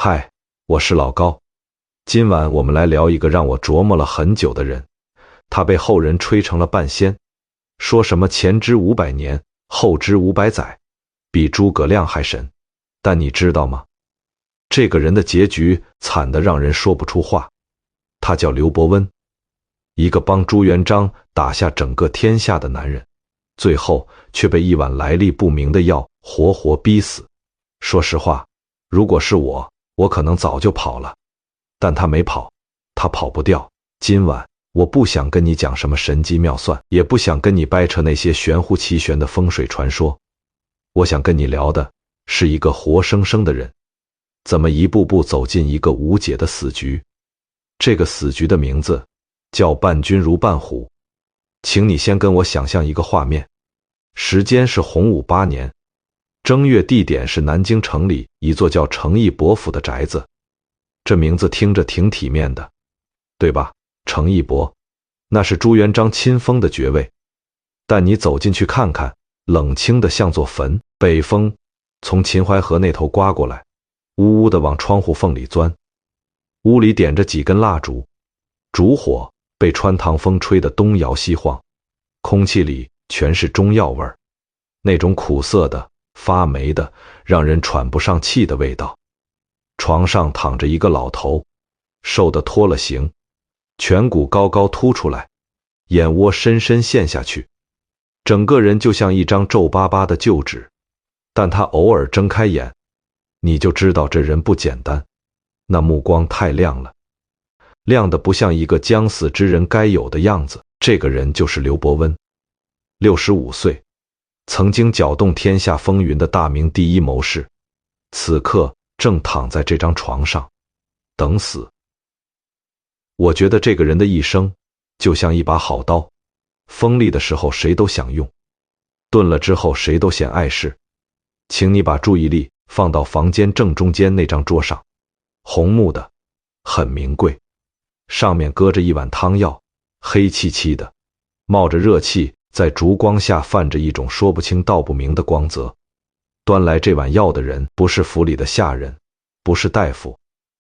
嗨，我是老高。今晚我们来聊一个让我琢磨了很久的人，他被后人吹成了半仙，说什么前知500年，后知500载，比诸葛亮还神。但你知道吗？这个人的结局惨得让人说不出话。他叫刘伯温，一个帮朱元璋打下整个天下的男人，最后却被一碗来历不明的药活活逼死。说实话，如果是我可能早就跑了，但他没跑，他跑不掉。今晚我不想跟你讲什么神机妙算，也不想跟你掰扯那些玄乎其玄的风水传说，我想跟你聊的是一个活生生的人，怎么一步步走进一个无解的死局。这个死局的名字叫伴君如伴虎。请你先跟我想象一个画面，时间是洪武8年，正月，地点是南京城里一座叫诚义伯府的宅子。这名字听着挺体面的，对吧？诚义伯，那是朱元璋亲封的爵位。但你走进去看看，冷清的像座坟。北风从秦淮河那头刮过来，呜呜的往窗户缝里钻。屋里点着几根蜡烛，烛火被穿堂风吹得东摇西晃，空气里全是中药味儿，那种苦涩的、发霉的、让人喘不上气的味道。床上躺着一个老头，瘦得脱了形，颧骨高高凸出来，眼窝深深陷下去，整个人就像一张皱巴巴的旧纸。但他偶尔睁开眼，你就知道这人不简单，那目光太亮了，亮得不像一个将死之人该有的样子。这个人就是刘伯温，65岁，曾经搅动天下风云的大明第一谋士，此刻正躺在这张床上等死。我觉得这个人的一生就像一把好刀，锋利的时候谁都想用，钝了之后谁都嫌碍事。请你把注意力放到房间正中间那张桌上，红木的，很名贵，上面搁着一碗汤药，黑漆漆的，冒着热气，在烛光下泛着一种说不清道不明的光泽。端来这碗药的人不是府里的下人，不是大夫，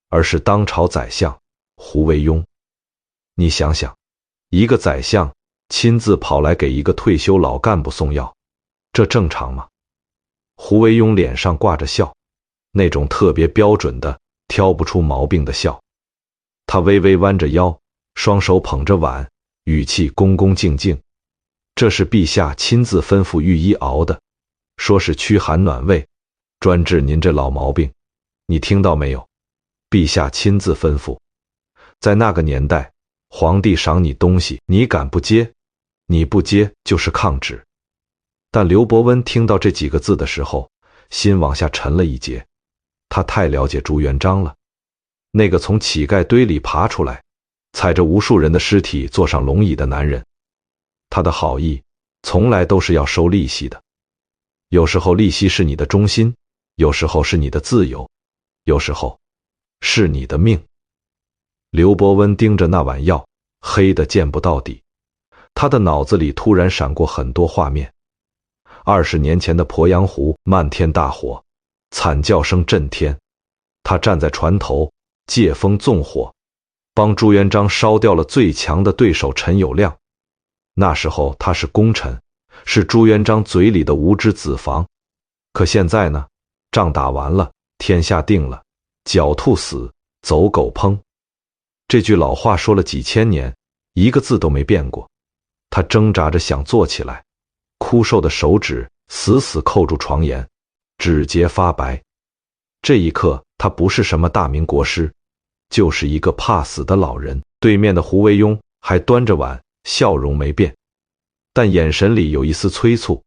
而是当朝宰相胡惟庸。你想想，一个宰相亲自跑来给一个退休老干部送药，这正常吗？胡惟庸脸上挂着笑，那种特别标准的挑不出毛病的笑。他微微弯着腰，双手捧着碗，语气恭恭敬敬。这是陛下亲自吩咐御医熬的，说是驱寒暖胃，专治您这老毛病。你听到没有？陛下亲自吩咐。在那个年代，皇帝赏你东西，你敢不接？你不接就是抗旨。但刘伯温听到这几个字的时候，心往下沉了一截。他太了解朱元璋了，那个从乞丐堆里爬出来，踩着无数人的尸体坐上龙椅的男人。他的好意从来都是要收利息的，有时候利息是你的忠心，有时候是你的自由，有时候是你的命。刘伯温盯着那碗药，黑得见不到底。他的脑子里突然闪过很多画面。20年前的鄱阳湖，漫天大火，惨叫声震天。他站在船头，借风纵火，帮朱元璋烧掉了最强的对手陈友谅。那时候他是功臣，是朱元璋嘴里的无知子房。可现在呢？仗打完了，天下定了，狡兔死，走狗烹。这句老话说了几千年，一个字都没变过。他挣扎着想坐起来，枯瘦的手指死死扣住床沿，指节发白。这一刻，他不是什么大明国师，就是一个怕死的老人。对面的胡惟庸还端着碗，笑容没变，但眼神里有一丝催促。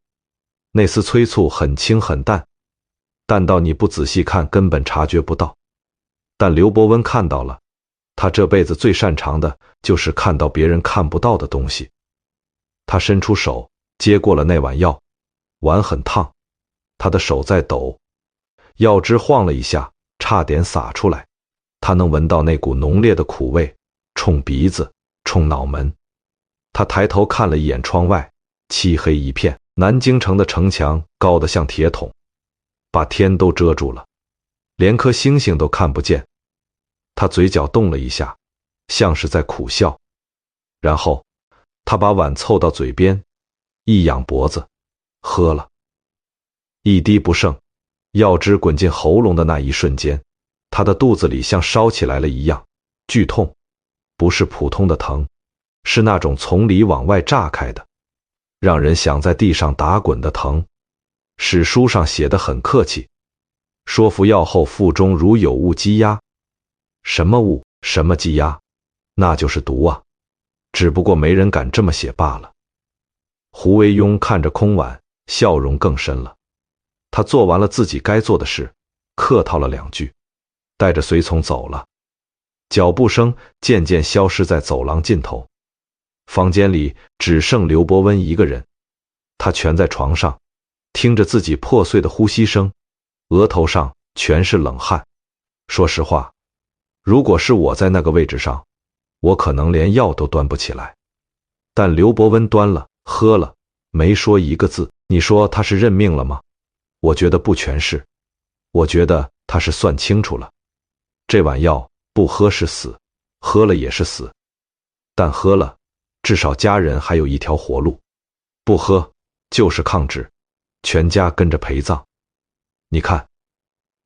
那丝催促很轻很淡，淡到你不仔细看根本察觉不到。但刘伯温看到了，他这辈子最擅长的就是看到别人看不到的东西。他伸出手接过了那碗药，碗很烫，他的手在抖，药汁晃了一下，差点洒出来。他能闻到那股浓烈的苦味，冲鼻子，冲脑门。他抬头看了一眼窗外，漆黑一片，南京城的城墙高得像铁桶，把天都遮住了。连颗星星都看不见。他嘴角动了一下，像是在苦笑。然后他把碗凑到嘴边，一仰脖子，喝了。一滴不剩，药汁滚进喉咙的那一瞬间，他的肚子里像烧起来了一样，剧痛，不是普通的疼，是那种从里往外炸开的，让人想在地上打滚的疼。史书上写得很客气，说服药后腹中如有物积压。什么物，什么积压？那就是毒啊，只不过没人敢这么写罢了。胡惟庸看着空碗，笑容更深了。他做完了自己该做的事，客套了2句，带着随从走了。脚步声渐渐消失在走廊尽头，房间里只剩刘伯温一个人。他蜷在床上，听着自己破碎的呼吸声，额头上全是冷汗。说实话，如果是我在那个位置上，我可能连药都端不起来。但刘伯温端了，喝了，没说一个字。你说他是认命了吗？我觉得不全是，我觉得他是算清楚了，这碗药不喝是死，喝了也是死，但喝了，至少家人还有一条活路；不喝就是抗旨，全家跟着陪葬。你看，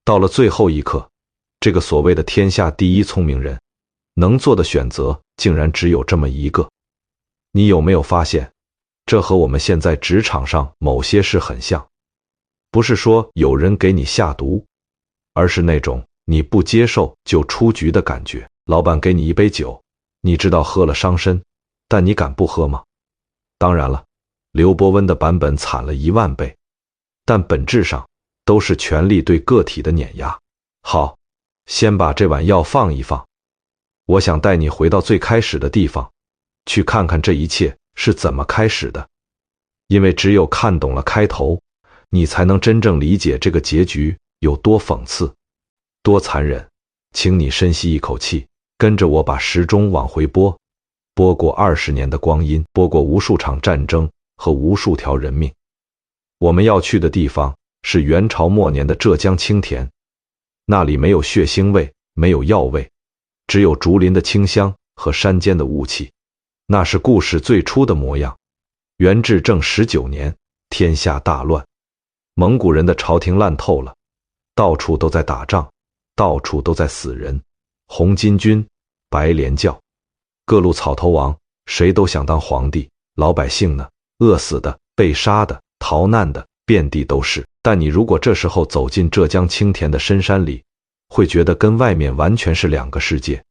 到了最后一刻，这个所谓的天下第一聪明人，能做的选择竟然只有这么一个。你有没有发现，这和我们现在职场上某些事很像？不是说有人给你下毒，而是那种你不接受就出局的感觉。老板给你一杯酒，你知道喝了伤身，但你敢不喝吗？当然了，刘伯温的版本惨了10000倍，但本质上都是权力对个体的碾压。好，先把这碗药放一放，我想带你回到最开始的地方，去看看这一切是怎么开始的。因为只有看懂了开头，你才能真正理解这个结局有多讽刺，多残忍。请你深吸一口气，跟着我把时钟往回拨，拨过20年的光阴，拨过无数场战争和无数条人命。我们要去的地方是元朝末年的浙江青田，那里没有血腥味，没有药味，只有竹林的清香和山间的雾气。那是故事最初的模样。元至正19年，天下大乱，蒙古人的朝廷烂透了，到处都在打仗，到处都在死人。红巾军、白莲教，各路草头王，谁都想当皇帝，老百姓呢，饿死的、被杀的、逃难的，遍地都是。但你如果这时候走进浙江青田的深山里，会觉得跟外面完全是2个世界。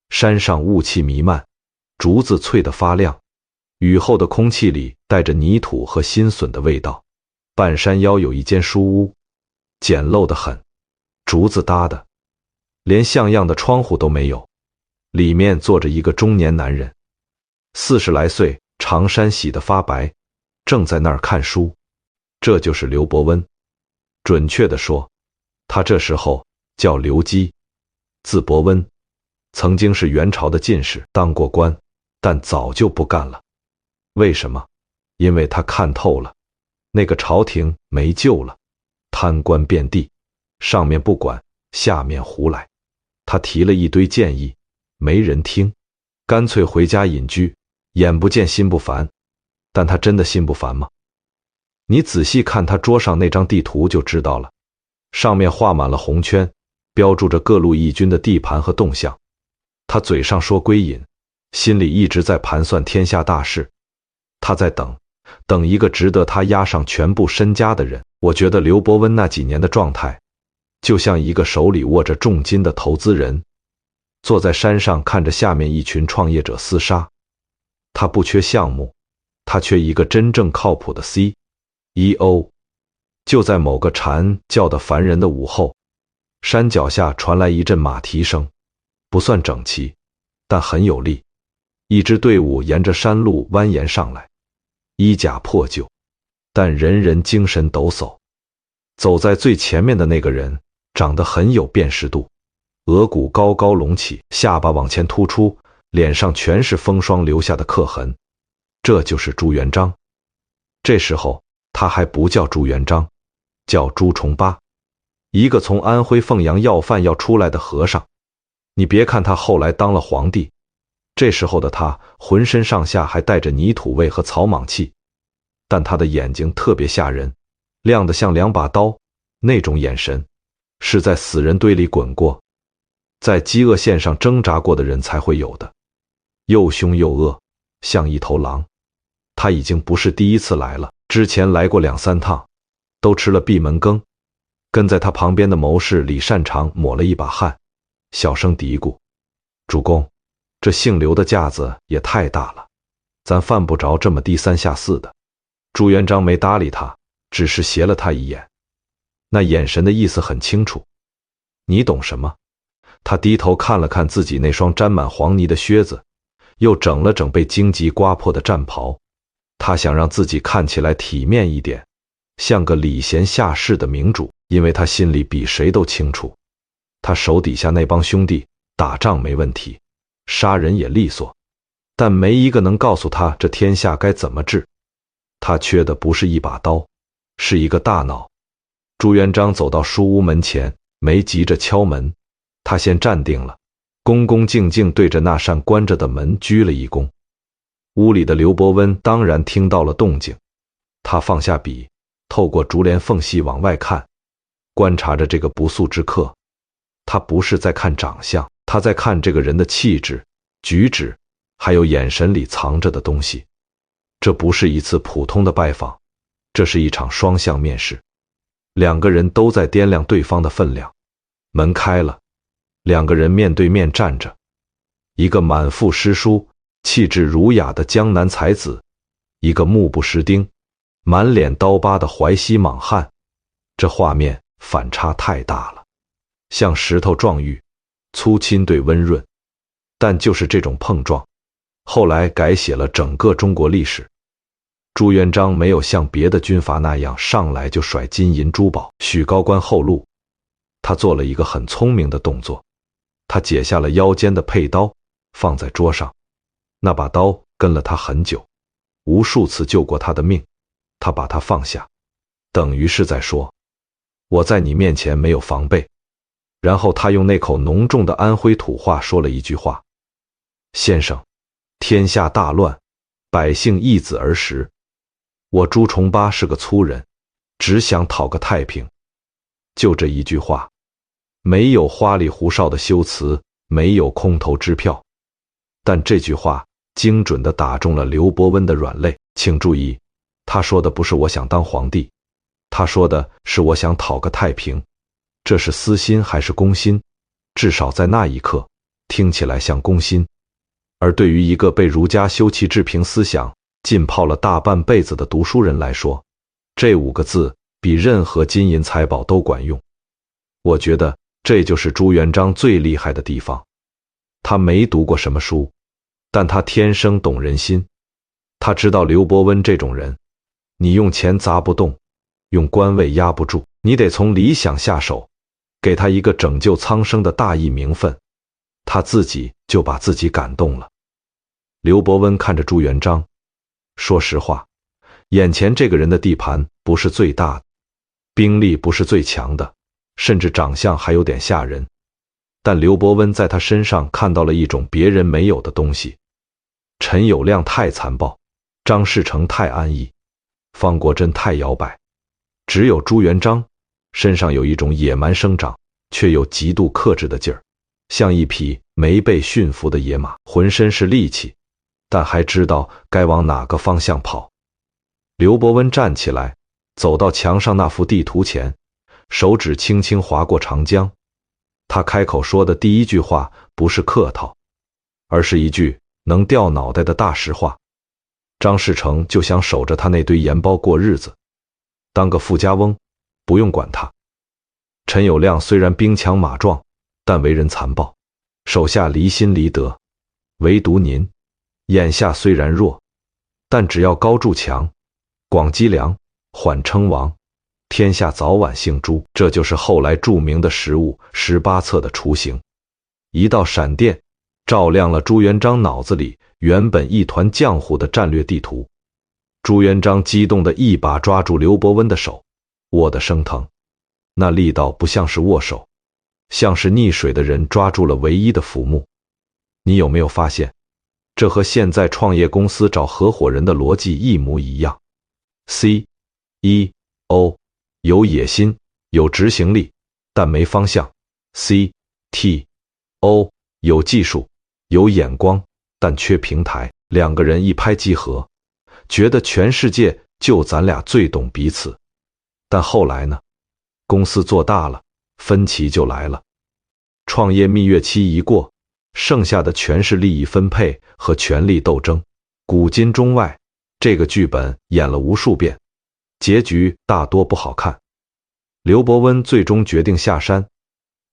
山上雾气弥漫，竹子脆得发亮，雨后的空气里带着泥土和新笋的味道。半山腰有一间书屋，简陋得很，竹子搭的，连像样的窗户都没有。里面坐着一个中年男人，40来岁，长衫洗得发白，正在那儿看书。这就是刘伯温。准确地说，他这时候叫刘基，字伯温，曾经是元朝的进士，当过官，但早就不干了。为什么？因为他看透了，那个朝廷没救了，贪官遍地，上面不管，下面胡来。他提了一堆建议，没人听，干脆回家隐居，眼不见心不烦。但他真的心不烦吗？你仔细看他桌上那张地图就知道了，上面画满了红圈，标注着各路义军的地盘和动向。他嘴上说归隐，心里一直在盘算天下大事。他在等一个值得他押上全部身家的人。我觉得刘伯温那几年的状态，就像一个手里握着重金的投资人，坐在山上看着下面一群创业者厮杀。他不缺项目，他缺一个真正靠谱的 CEO。 就在某个蝉叫得烦人的午后，山脚下传来一阵马蹄声，不算整齐，但很有力。一支队伍沿着山路蜿蜒上来，衣甲破旧，但人人精神抖擞。走在最前面的那个人长得很有辨识度，额骨高高隆起，下巴往前突出，脸上全是风霜留下的刻痕。这就是朱元璋。这时候他还不叫朱元璋，叫朱重八。一个从安徽凤阳要饭要出来的和尚。你别看他后来当了皇帝，这时候的他浑身上下还带着泥土味和草莽气，但他的眼睛特别吓人，亮得像两把刀，那种眼神是在死人堆里滚过，在饥饿线上挣扎过的人才会有的，又凶又恶，像一头狼。他已经不是第一次来了，之前来过2、3趟，都吃了闭门羹。跟在他旁边的谋士李善长抹了一把汗，小声嘀咕：主公，这姓刘的架子也太大了，咱犯不着这么低三下四的。朱元璋没搭理他，只是斜了他一眼，那眼神的意思很清楚，你懂什么？他低头看了看自己那双沾满黄泥的靴子，又整了整被荆棘刮破的战袍。他想让自己看起来体面一点，像个礼贤下士的明主，因为他心里比谁都清楚，他手底下那帮兄弟打仗没问题，杀人也利索，但没一个能告诉他这天下该怎么治。他缺的不是一把刀，是一个大脑。朱元璋走到书屋门前，没急着敲门，他先站定了，恭恭敬敬对着那扇关着的门鞠了一躬。屋里的刘伯温当然听到了动静，他放下笔，透过竹帘缝隙往外看，观察着这个不速之客。他不是在看长相，他在看这个人的气质、举止，还有眼神里藏着的东西。这不是一次普通的拜访，这是一场双向面试，两个人都在掂量对方的分量。门开了，两个人面对面站着，一个满腹诗书、气质儒雅的江南才子，一个目不识丁、满脸刀疤的淮西莽汉。这画面反差太大了，像石头撞玉，粗亲对温润。但就是这种碰撞，后来改写了整个中国历史。朱元璋没有像别的军阀那样上来就甩金银珠宝、许高官厚禄，他做了一个很聪明的动作，他解下了腰间的佩刀，放在桌上。那把刀跟了他很久，无数次救过他的命，他把它放下，等于是在说，我在你面前没有防备。然后他用那口浓重的安徽土话说了一句话：先生，天下大乱，百姓易子而食，我朱重八是个粗人，只想讨个太平。就这一句话，没有花里胡哨的修辞，没有空头支票，但这句话精准地打中了刘伯温的软肋。请注意，他说的不是我想当皇帝，他说的是我想讨个太平。这是私心还是公心？至少在那一刻，听起来像公心。而对于一个被儒家修齐治平思想浸泡了大半辈子的读书人来说，这5个字比任何金银财宝都管用。我觉得这就是朱元璋最厉害的地方。他没读过什么书，但他天生懂人心。他知道刘伯温这种人，你用钱砸不动，用官位压不住，你得从理想下手，给他一个拯救苍生的大义名分。他自己就把自己感动了。刘伯温看着朱元璋，说实话，眼前这个人的地盘不是最大的，兵力不是最强的，甚至长相还有点吓人。但刘伯温在他身上看到了一种别人没有的东西。陈友谅太残暴，张士诚太安逸，方国珍太摇摆，只有朱元璋身上有一种野蛮生长却又极度克制的劲儿，像一匹没被驯服的野马，浑身是力气，但还知道该往哪个方向跑。刘伯温站起来，走到墙上那幅地图前，手指轻轻划过长江。他开口说的第一句话不是客套，而是一句能掉脑袋的大实话。张士诚就想守着他那堆盐包过日子，当个富家翁，不用管他。陈友谅虽然兵强马壮，但为人残暴，手下离心离德。唯独您，眼下虽然弱，但只要高筑墙，广积粮，缓称王，天下早晚姓朱。这就是后来著名的食物18策的雏形。一道闪电照亮了朱元璋脑子里原本一团浆糊的战略地图。朱元璋激动地一把抓住刘伯温的手，握得生疼。那力道不像是握手，像是溺水的人抓住了唯一的浮木。你有没有发现，这和现在创业公司找合伙人的逻辑一模一样。 CEO 有野心，有执行力，但没方向。 CTO 有技术，有眼光，但缺平台。两个人一拍即合，觉得全世界就咱俩最懂彼此。但后来呢？公司做大了，分歧就来了。创业蜜月期一过，剩下的全是利益分配和权力斗争。古今中外，这个剧本演了无数遍，结局大多不好看。刘伯温最终决定下山，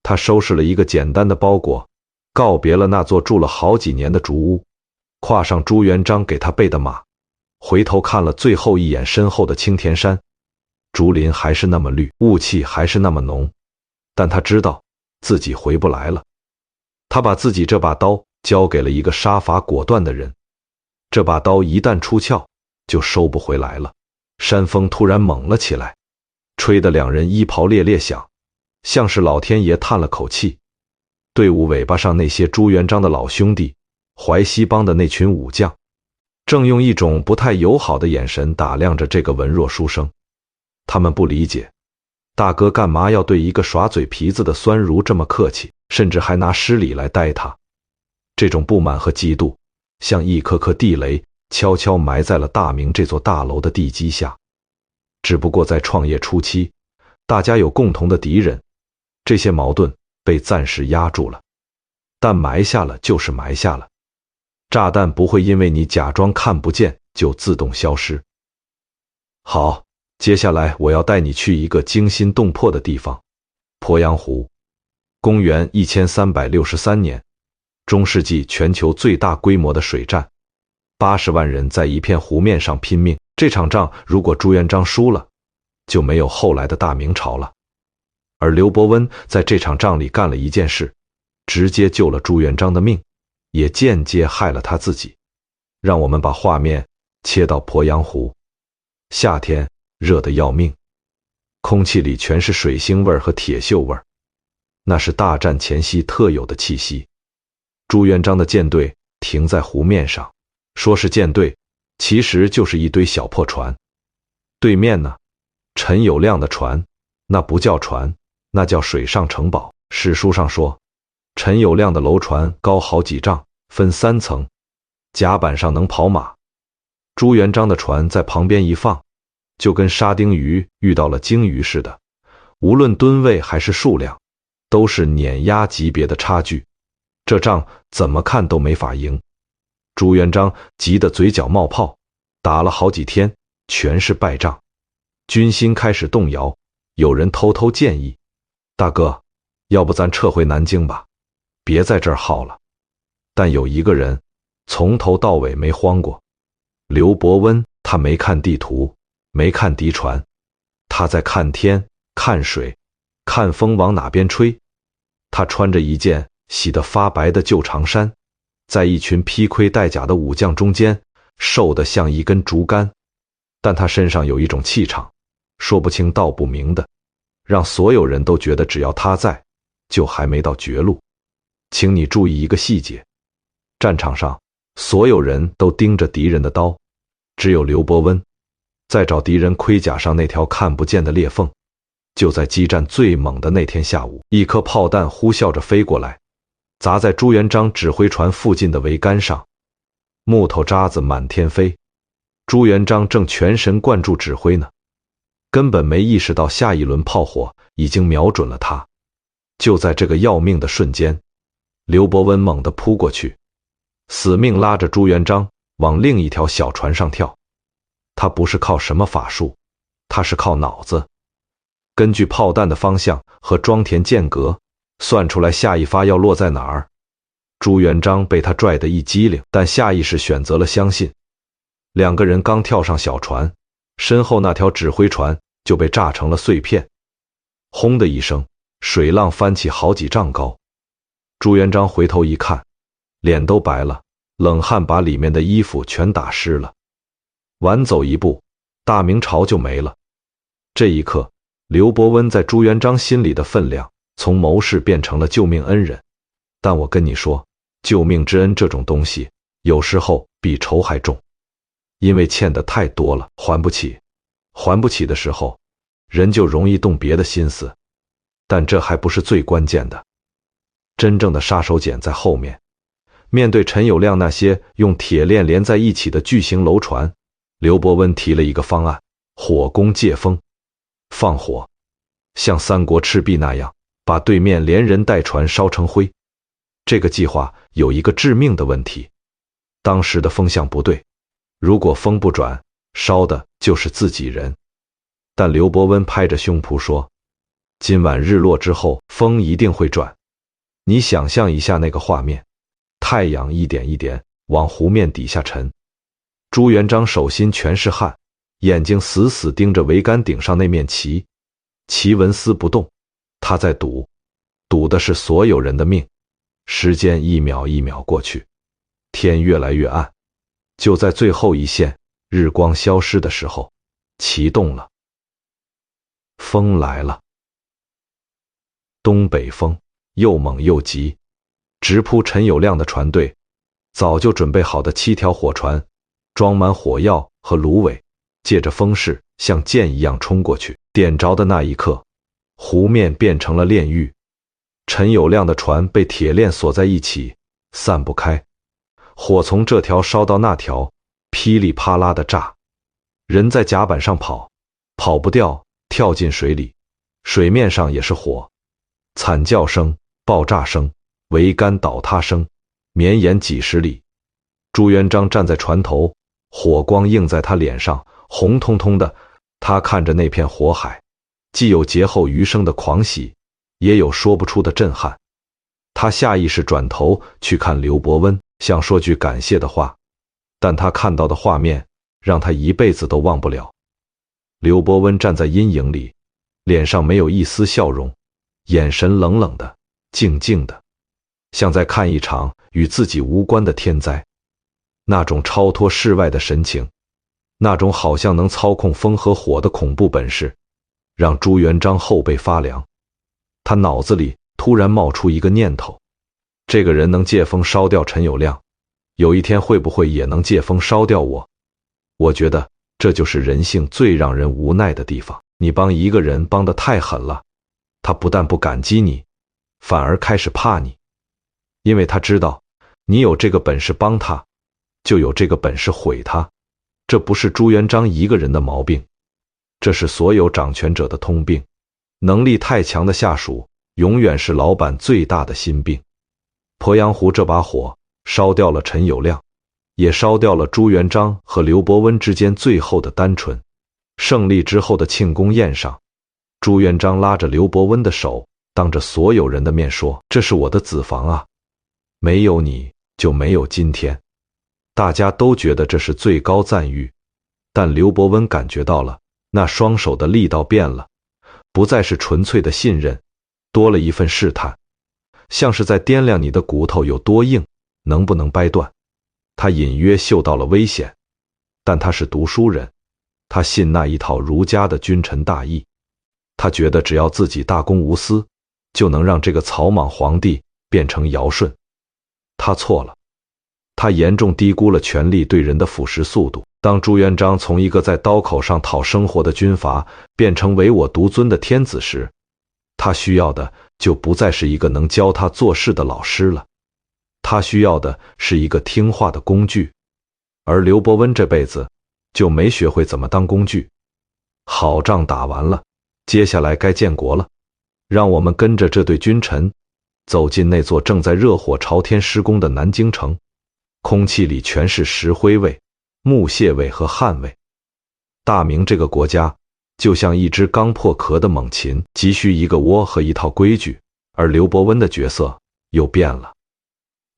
他收拾了一个简单的包裹，告别了那座住了好几年的竹屋，跨上朱元璋给他备的马，回头看了最后一眼身后的青田山。竹林还是那么绿，雾气还是那么浓，但他知道自己回不来了。他把自己这把刀交给了一个杀伐果断的人，这把刀一旦出鞘，就收不回来了。山风突然猛了起来，吹得两人衣袍猎猎响，像是老天爷叹了口气。队伍尾巴上那些朱元璋的老兄弟，淮西帮的那群武将，正用一种不太友好的眼神打量着这个文弱书生。他们不理解，大哥干嘛要对一个耍嘴皮子的酸儒这么客气，甚至还拿施礼来待他。这种不满和嫉妒，像一颗颗地雷，悄悄埋在了大明这座大楼的地基下。只不过在创业初期，大家有共同的敌人，这些矛盾被暂时压住了，但埋下了就是埋下了。炸弹不会因为你假装看不见就自动消失。好，接下来我要带你去一个惊心动魄的地方——鄱阳湖。公元1363年，中世纪全球最大规模的水战，80万人在一片湖面上拼命。这场仗如果朱元璋输了，就没有后来的大明朝了。而刘伯温在这场仗里干了一件事，直接救了朱元璋的命，也间接害了他自己。让我们把画面切到鄱阳湖。夏天热得要命，空气里全是水腥味和铁锈味，那是大战前夕特有的气息。朱元璋的舰队停在湖面上，说是舰队，其实就是一堆小破船。对面呢，陈友谅的船，那不叫船，那叫水上城堡。史书上说，陈友谅的楼船高好几丈，分3层，甲板上能跑马。朱元璋的船在旁边一放，就跟沙丁鱼遇到了鲸鱼似的，无论吨位还是数量，都是碾压级别的差距。这仗怎么看都没法赢。朱元璋急得嘴角冒泡，打了好几天，全是败仗，军心开始动摇。有人偷偷建议，大哥，要不咱撤回南京吧，别在这儿耗了。但有一个人从头到尾没慌过，刘伯温。他没看地图，没看敌船，他在看天，看水，看风往哪边吹。他穿着一件洗得发白的旧长衫，在一群披盔戴甲的武将中间，瘦得像一根竹竿。但他身上有一种气场，说不清道不明的，让所有人都觉得只要他在，就还没到绝路。请你注意一个细节，战场上所有人都盯着敌人的刀，只有刘伯温在找敌人盔甲上那条看不见的裂缝。就在激战最猛的那天下午，一颗炮弹呼啸着飞过来，砸在朱元璋指挥船附近的桅杆上，木头渣子满天飞。朱元璋正全神贯注指挥呢，根本没意识到下一轮炮火已经瞄准了他。就在这个要命的瞬间，刘伯温猛地扑过去，死命拉着朱元璋往另一条小船上跳。他不是靠什么法术，他是靠脑子。根据炮弹的方向和装填间隔，算出来下一发要落在哪儿。朱元璋被他拽得一激灵，但下意识选择了相信。两个人刚跳上小船，身后那条指挥船就被炸成了碎片。轰的一声，水浪翻起好几丈高。朱元璋回头一看，脸都白了，冷汗把里面的衣服全打湿了。晚走一步，大明朝就没了。这一刻，刘伯温在朱元璋心里的分量从谋士变成了救命恩人。但我跟你说，救命之恩这种东西，有时候比仇还重，因为欠的太多了，还不起。还不起的时候，人就容易动别的心思。但这还不是最关键的，真正的杀手锏在后面。面对陈友谅那些用铁链连在一起的巨型楼船，刘伯温提了一个方案：火攻借风，放火，像三国赤壁那样，把对面连人带船烧成灰。这个计划有一个致命的问题，当时的风向不对，如果风不转，烧的就是自己人。但刘伯温拍着胸脯说，今晚日落之后，风一定会转。你想象一下那个画面，太阳一点一点往湖面底下沉，朱元璋手心全是汗，眼睛死死盯着桅杆顶上那面旗，旗纹丝不动，他在赌，赌的是所有人的命。时间一秒一秒过去，天越来越暗，就在最后一线日光消失的时候，旗动了，风来了。东北风又猛又急，直扑陈友谅的船队。早就准备好的7条火船装满火药和芦苇，借着风势像箭一样冲过去。点着的那一刻，湖面变成了炼狱，陈友谅的船被铁链锁在一起，散不开。火从这条烧到那条，噼里啪啦的炸。人在甲板上跑，跑不掉，跳进水里，水面上也是火。惨叫声、爆炸声、桅杆倒塌声，绵延几十里。朱元璋站在船头，火光映在他脸上，红彤彤的。他看着那片火海，既有劫后余生的狂喜，也有说不出的震撼。他下意识转头去看刘伯温，想说句感谢的话，但他看到的画面让他一辈子都忘不了。刘伯温站在阴影里，脸上没有一丝笑容，眼神冷冷的，静静的，像在看一场与自己无关的天灾。那种超脱世外的神情，那种好像能操控风和火的恐怖本事，让朱元璋后背发凉。他脑子里突然冒出一个念头，这个人能借风烧掉陈友谅，有一天会不会也能借风烧掉我？我觉得这就是人性最让人无奈的地方。你帮一个人帮得太狠了，他不但不感激你，反而开始怕你，因为他知道你有这个本事帮他，就有这个本事毁他。这不是朱元璋一个人的毛病，这是所有掌权者的通病。能力太强的下属永远是老板最大的心病。鄱阳湖这把火烧掉了陈友谅，也烧掉了朱元璋和刘伯温之间最后的单纯。胜利之后的庆功宴上，朱元璋拉着刘伯温的手，当着所有人的面说，这是我的子房啊，没有你就没有今天。大家都觉得这是最高赞誉，但刘伯温感觉到了，那双手的力道变了，不再是纯粹的信任，多了一份试探，像是在掂量你的骨头有多硬，能不能掰断。他隐约嗅到了危险，但他是读书人，他信那一套儒家的君臣大义，他觉得只要自己大公无私，就能让这个草莽皇帝变成尧舜。他错了，他严重低估了权力对人的腐蚀速度。当朱元璋从一个在刀口上讨生活的军阀变成唯我独尊的天子时，他需要的就不再是一个能教他做事的老师了，他需要的是一个听话的工具。而刘伯温这辈子就没学会怎么当工具。好仗打完了，接下来该建国了，让我们跟着这对君臣走进那座正在热火朝天施工的南京城。空气里全是石灰味、木屑味和汗味。大明这个国家就像一只刚破壳的猛禽，急需一个窝和一套规矩。而刘伯温的角色又变了，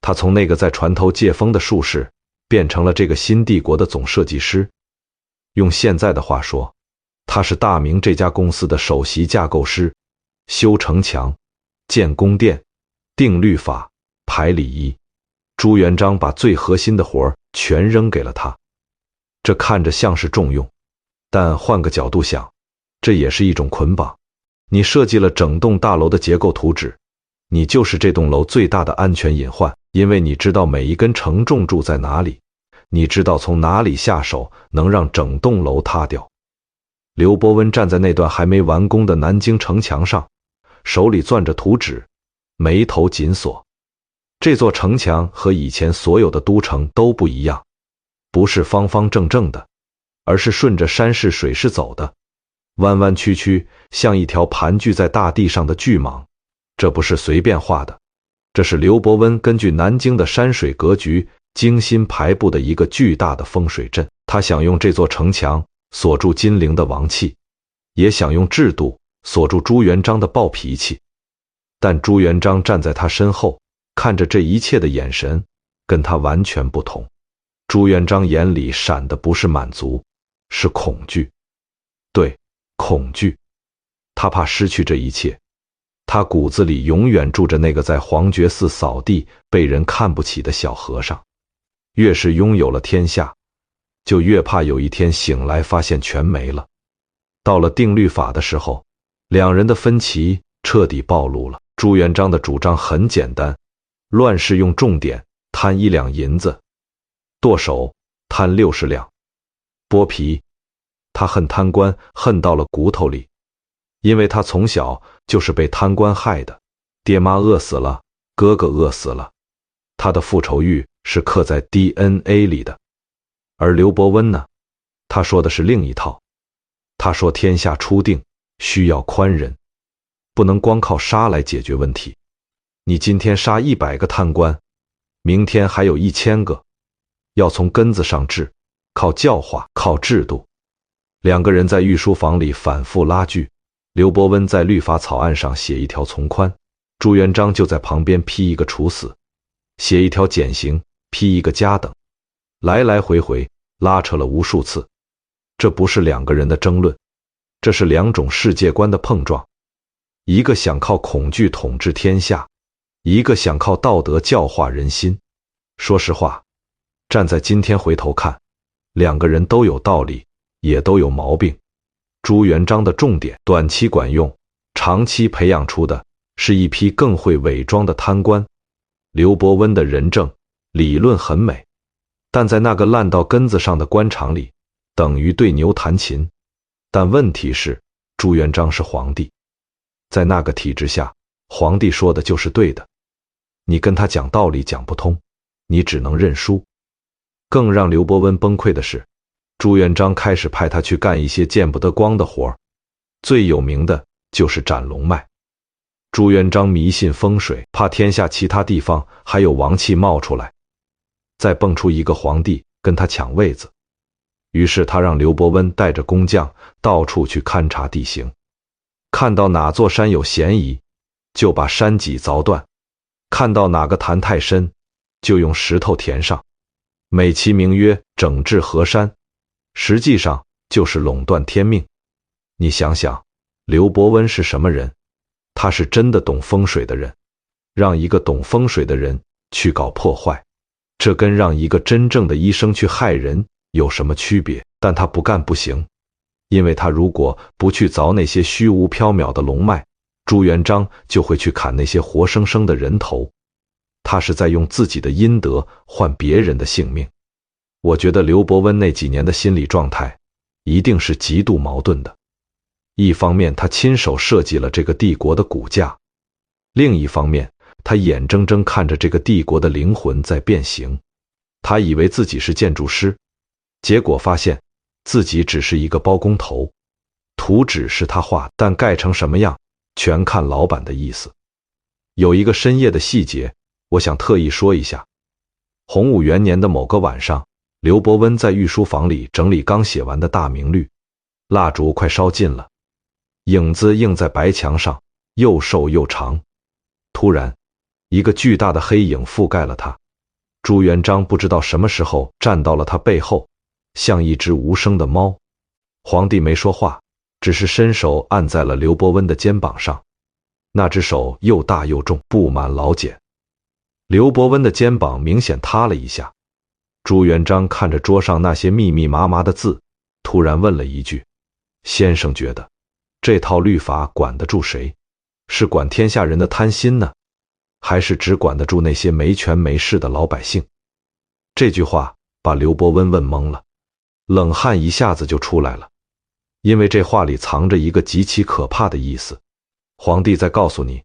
他从那个在船头借风的术士变成了这个新帝国的总设计师。用现在的话说，他是大明这家公司的首席架构师，修城墙、建宫殿、定律法、排礼仪。朱元璋把最核心的活儿全扔给了他，这看着像是重用，但换个角度想，这也是一种捆绑。你设计了整栋大楼的结构图纸，你就是这栋楼最大的安全隐患，因为你知道每一根承重柱在哪里，你知道从哪里下手能让整栋楼塌掉。刘伯温站在那段还没完工的南京城墙上，手里攥着图纸，眉头紧锁。这座城墙和以前所有的都城都不一样，不是方方正正的，而是顺着山势水势走的，弯弯曲曲，像一条盘踞在大地上的巨蟒。这不是随便画的，这是刘伯温根据南京的山水格局精心排布的一个巨大的风水阵。他想用这座城墙锁住金陵的王气，也想用制度锁住朱元璋的暴脾气。但朱元璋站在他身后，看着这一切的眼神跟他完全不同。朱元璋眼里闪的不是满足，是恐惧。对，恐惧。他怕失去这一切。他骨子里永远住着那个在黄觉寺扫地被人看不起的小和尚。越是拥有了天下，就越怕有一天醒来发现全没了。到了定律法的时候，两人的分歧彻底暴露了。朱元璋的主张很简单，乱世用重典，贪1两银子，剁手贪60两，剥皮。他恨贪官，恨到了骨头里，因为他从小就是被贪官害的，爹妈饿死了，哥哥饿死了，他的复仇欲是刻在 DNA 里的。而刘伯温呢，他说的是另一套。他说天下初定，需要宽仁，不能光靠杀来解决问题。你今天杀100个贪官，明天还有1000个，要从根子上治，靠教化，靠制度。两个人在御书房里反复拉锯，刘伯温在律法草案上写一条从宽，朱元璋就在旁边批一个处死，写一条减刑，批一个加等，来来回回拉扯了无数次。这不是两个人的争论，这是两种世界观的碰撞。一个想靠恐惧统治天下，一个想靠道德教化人心。说实话，站在今天回头看，两个人都有道理，也都有毛病。朱元璋的重点短期管用，长期培养出的是一批更会伪装的贪官。刘伯温的仁政理论很美，但在那个烂到根子上的官场里，等于对牛弹琴。但问题是，朱元璋是皇帝，在那个体制下，皇帝说的就是对的，你跟他讲道理讲不通，你只能认输。更让刘伯温崩溃的是，朱元璋开始派他去干一些见不得光的活，最有名的就是斩龙脉。朱元璋迷信风水，怕天下其他地方还有王气冒出来，再蹦出一个皇帝跟他抢位子。于是他让刘伯温带着工匠到处去勘察地形，看到哪座山有嫌疑，就把山脊凿断，看到哪个潭太深，就用石头填上，美其名曰整治河山，实际上就是垄断天命。你想想，刘伯温是什么人？他是真的懂风水的人，让一个懂风水的人去搞破坏，这跟让一个真正的医生去害人有什么区别？但他不干不行，因为他如果不去凿那些虚无缥缈的龙脉，朱元璋就会去砍那些活生生的人头。他是在用自己的阴德换别人的性命。我觉得刘伯温那几年的心理状态一定是极度矛盾的。一方面他亲手设计了这个帝国的骨架，另一方面他眼睁睁看着这个帝国的灵魂在变形。他以为自己是建筑师，结果发现自己只是一个包工头，图纸是他画，但盖成什么样全看老板的意思。有一个深夜的细节，我想特意说一下。洪武元年的某个晚上，刘伯温在御书房里整理刚写完的大明律，蜡烛快烧尽了，影子映在白墙上，又瘦又长。突然，一个巨大的黑影覆盖了他。朱元璋不知道什么时候站到了他背后，像一只无声的猫。皇帝没说话，只是伸手按在了刘伯温的肩膀上，那只手又大又重，布满老茧。刘伯温的肩膀明显塌了一下。朱元璋看着桌上那些密密麻麻的字，突然问了一句：先生觉得这套律法管得住谁？是管天下人的贪心呢，还是只管得住那些没权没势的老百姓？这句话把刘伯温问懵了，冷汗一下子就出来了，因为这话里藏着一个极其可怕的意思。皇帝在告诉你，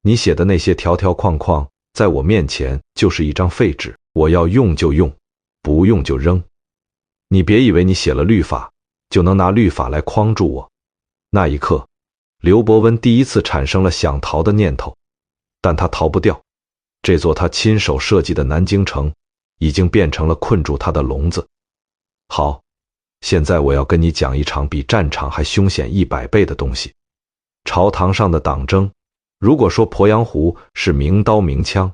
你写的那些条条框框，在我面前就是一张废纸，我要用就用，不用就扔。你别以为你写了律法，就能拿律法来框住我。那一刻，刘伯温第一次产生了想逃的念头，但他逃不掉。这座他亲手设计的南京城，已经变成了困住他的笼子。好，现在我要跟你讲一场比战场还凶险100倍的东西。朝堂上的党争，如果说鄱阳湖是明刀明枪，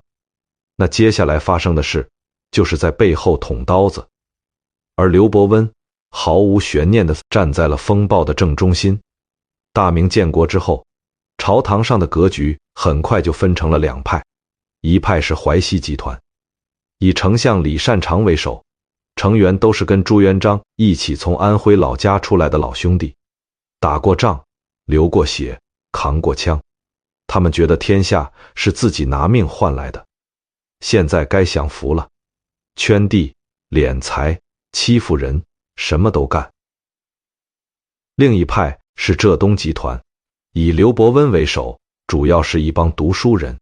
那接下来发生的事，就是在背后捅刀子。而刘伯温毫无悬念地站在了风暴的正中心。大明建国之后，朝堂上的格局很快就分成了两派，一派是淮西集团，以丞相李善长为首，成员都是跟朱元璋一起从安徽老家出来的老兄弟，打过仗，流过血，扛过枪，他们觉得天下是自己拿命换来的，现在该享福了，圈地、敛财、欺负人，什么都干。另一派是浙东集团，以刘伯温为首，主要是一帮读书人，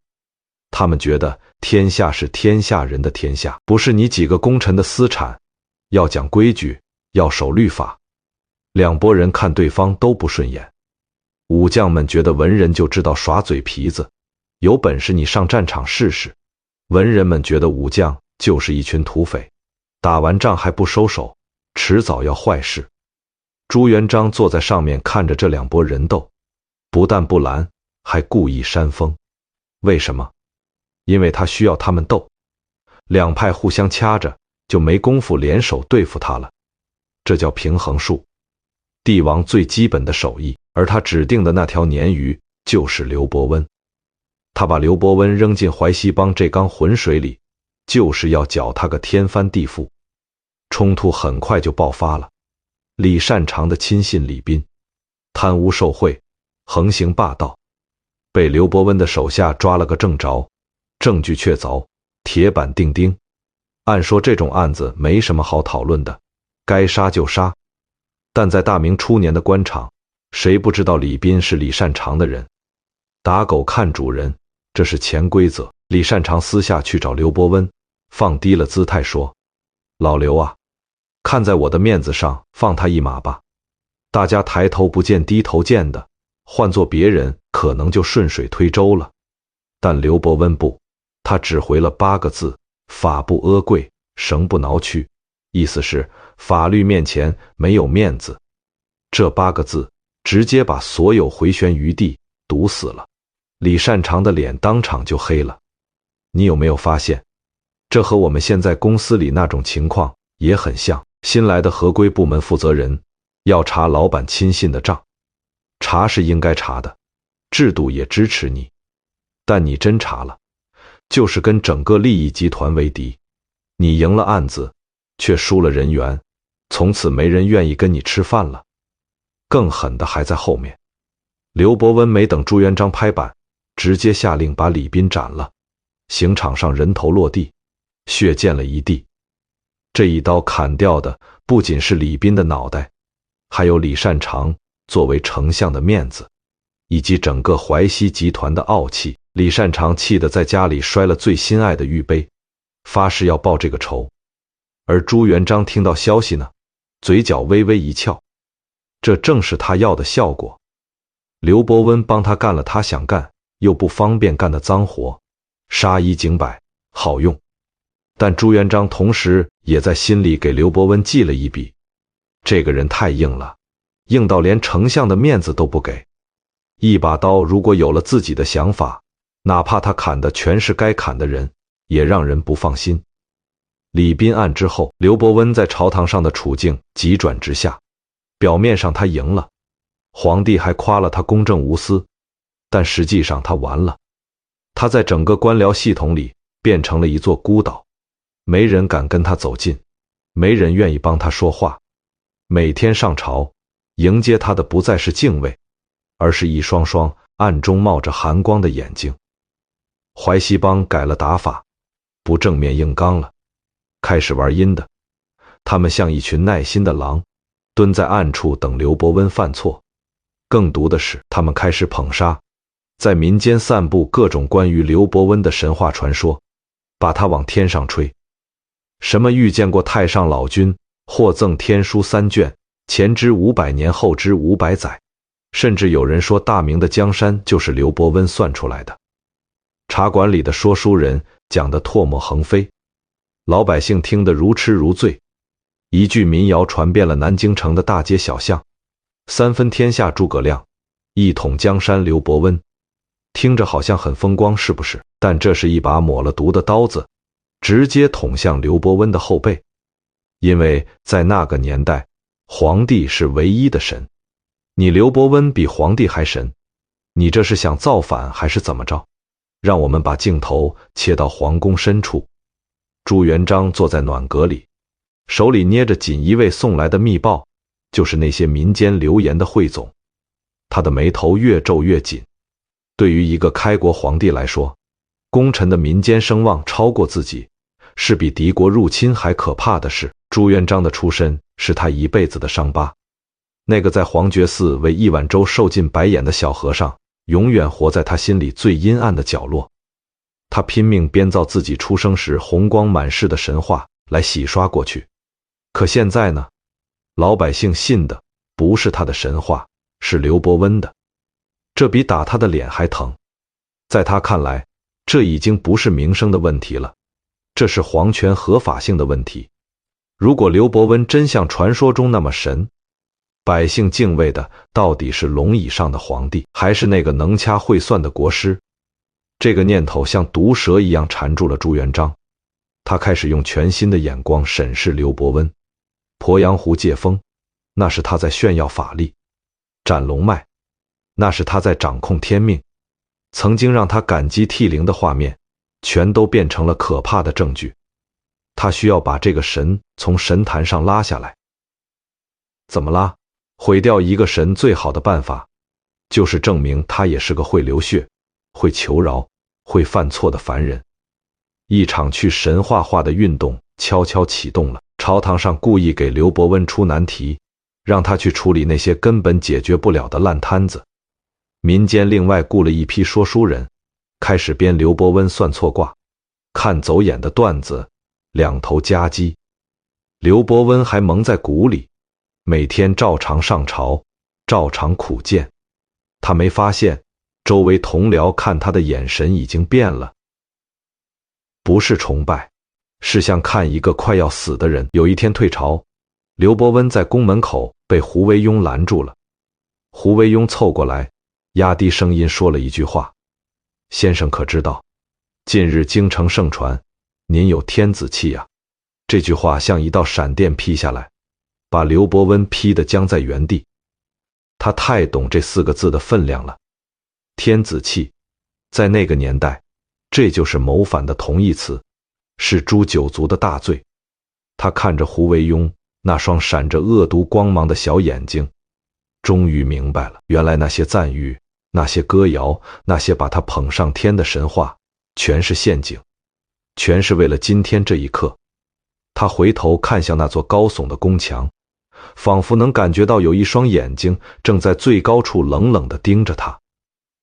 他们觉得天下是天下人的天下，不是你几个功臣的私产，要讲规矩，要守律法。两拨人看对方都不顺眼。武将们觉得文人就知道耍嘴皮子，有本事你上战场试试。文人们觉得武将就是一群土匪，打完仗还不收手，迟早要坏事。朱元璋坐在上面看着这两拨人斗，不但不拦，还故意煽风。为什么？因为他需要他们斗，两派互相掐着，就没工夫联手对付他了。这叫平衡术，帝王最基本的手艺。而他指定的那条鲶鱼就是刘伯温。他把刘伯温扔进淮西帮这缸浑水里，就是要搅他个天翻地覆。冲突很快就爆发了。李善长的亲信李斌贪污受贿，横行霸道，被刘伯温的手下抓了个正着，证据确凿，铁板钉钉。按说这种案子没什么好讨论的，该杀就杀。但在大明初年的官场，谁不知道李斌是李善长的人？打狗看主人，这是潜规则。李善长私下去找刘伯温，放低了姿态说：“老刘啊，看在我的面子上，放他一马吧。大家抬头不见低头见的，换做别人可能就顺水推舟了。但刘伯温不，他只回了8个字：法不阿贵，绳不挠屈。意思是法律面前没有面子。这8个字直接把所有回旋余地堵死了。李善长的脸当场就黑了。你有没有发现，这和我们现在公司里那种情况也很像？新来的合规部门负责人要查老板亲信的账，查是应该查的，制度也支持你，但你真查了，就是跟整个利益集团为敌。你赢了案子，却输了人缘，从此没人愿意跟你吃饭了。更狠的还在后面。刘伯温没等朱元璋拍板，直接下令把李斌斩了，刑场上人头落地，血溅了一地。这一刀砍掉的不仅是李斌的脑袋，还有李善长作为丞相的面子，以及整个淮西集团的傲气。李善长气得在家里摔了最心爱的玉杯，发誓要报这个仇。而朱元璋听到消息呢，嘴角微微一翘，这正是他要的效果。刘伯温帮他干了他想干又不方便干的脏活，杀一儆百，好用。但朱元璋同时也在心里给刘伯温记了一笔，这个人太硬了，硬到连丞相的面子都不给。一把刀如果有了自己的想法，哪怕他砍的全是该砍的人，也让人不放心。李斌案之后，刘伯温在朝堂上的处境急转直下。表面上他赢了，皇帝还夸了他公正无私，但实际上他完了。他在整个官僚系统里变成了一座孤岛，没人敢跟他走近，没人愿意帮他说话。每天上朝，迎接他的不再是敬畏，而是一双双暗中冒着寒光的眼睛。淮西帮改了打法，不正面硬刚了，开始玩阴的。他们像一群耐心的狼，蹲在暗处等刘伯温犯错。更毒的是，他们开始捧杀，在民间散布各种关于刘伯温的神话传说，把他往天上吹。什么遇见过太上老君，获赠天书3卷，前知500年，后知500载。甚至有人说大明的江山就是刘伯温算出来的。茶馆里的说书人讲得唾沫横飞，老百姓听得如痴如醉。一句民谣传遍了南京城的大街小巷：3分天下诸葛亮，1统江山刘伯温。听着好像很风光，是不是？但这是一把抹了毒的刀子，直接捅向刘伯温的后背。因为在那个年代，皇帝是唯一的神，你刘伯温比皇帝还神，你这是想造反还是怎么着？让我们把镜头切到皇宫深处。朱元璋坐在暖阁里，手里捏着锦衣卫送来的密报，就是那些民间流言的汇总。他的眉头越皱越紧。对于一个开国皇帝来说，功臣的民间声望超过自己，是比敌国入侵还可怕的事。朱元璋的出身是他一辈子的伤疤。那个在黄觉寺为一碗粥受尽白眼的小和尚，永远活在他心里最阴暗的角落。他拼命编造自己出生时红光满室的神话来洗刷过去。可现在呢，老百姓信的不是他的神话，是刘伯温的。这比打他的脸还疼。在他看来，这已经不是名声的问题了，这是皇权合法性的问题。如果刘伯温真像传说中那么神，百姓敬畏的到底是龙椅上的皇帝，还是那个能掐会算的国师？这个念头像毒蛇一样缠住了朱元璋。他开始用全新的眼光审视刘伯温。鄱阳湖借风，那是他在炫耀法力；斩龙脉，那是他在掌控天命。曾经让他感激涕零的画面，全都变成了可怕的证据。他需要把这个神从神坛上拉下来。怎么拉？毁掉一个神最好的办法，就是证明他也是个会流血、会求饶、会犯错的凡人。一场去神话化的运动悄悄启动了。朝堂上故意给刘伯温出难题，让他去处理那些根本解决不了的烂摊子。民间另外雇了一批说书人，开始编刘伯温算错卦、看走眼的段子，两头夹击。刘伯温还蒙在鼓里，每天照常上朝，照常苦谏。他没发现，周围同僚看他的眼神已经变了，不是崇拜，是像看一个快要死的人。有一天退朝，刘伯温在宫门口被胡惟庸拦住了。胡惟庸凑过来，压低声音说了一句话：“先生可知道，近日京城盛传，您有天子气呀？”这句话像一道闪电劈下来，把刘伯温劈得僵在原地。他太懂这4个字的分量了。天子气，在那个年代，这就是谋反的同义词，是诛九族的大罪。他看着胡惟庸那双闪着恶毒光芒的小眼睛，终于明白了，原来那些赞誉，那些歌谣，那些把他捧上天的神话，全是陷阱，全是为了今天这一刻。他回头看向那座高耸的宫墙，仿佛能感觉到有一双眼睛正在最高处冷冷地盯着他。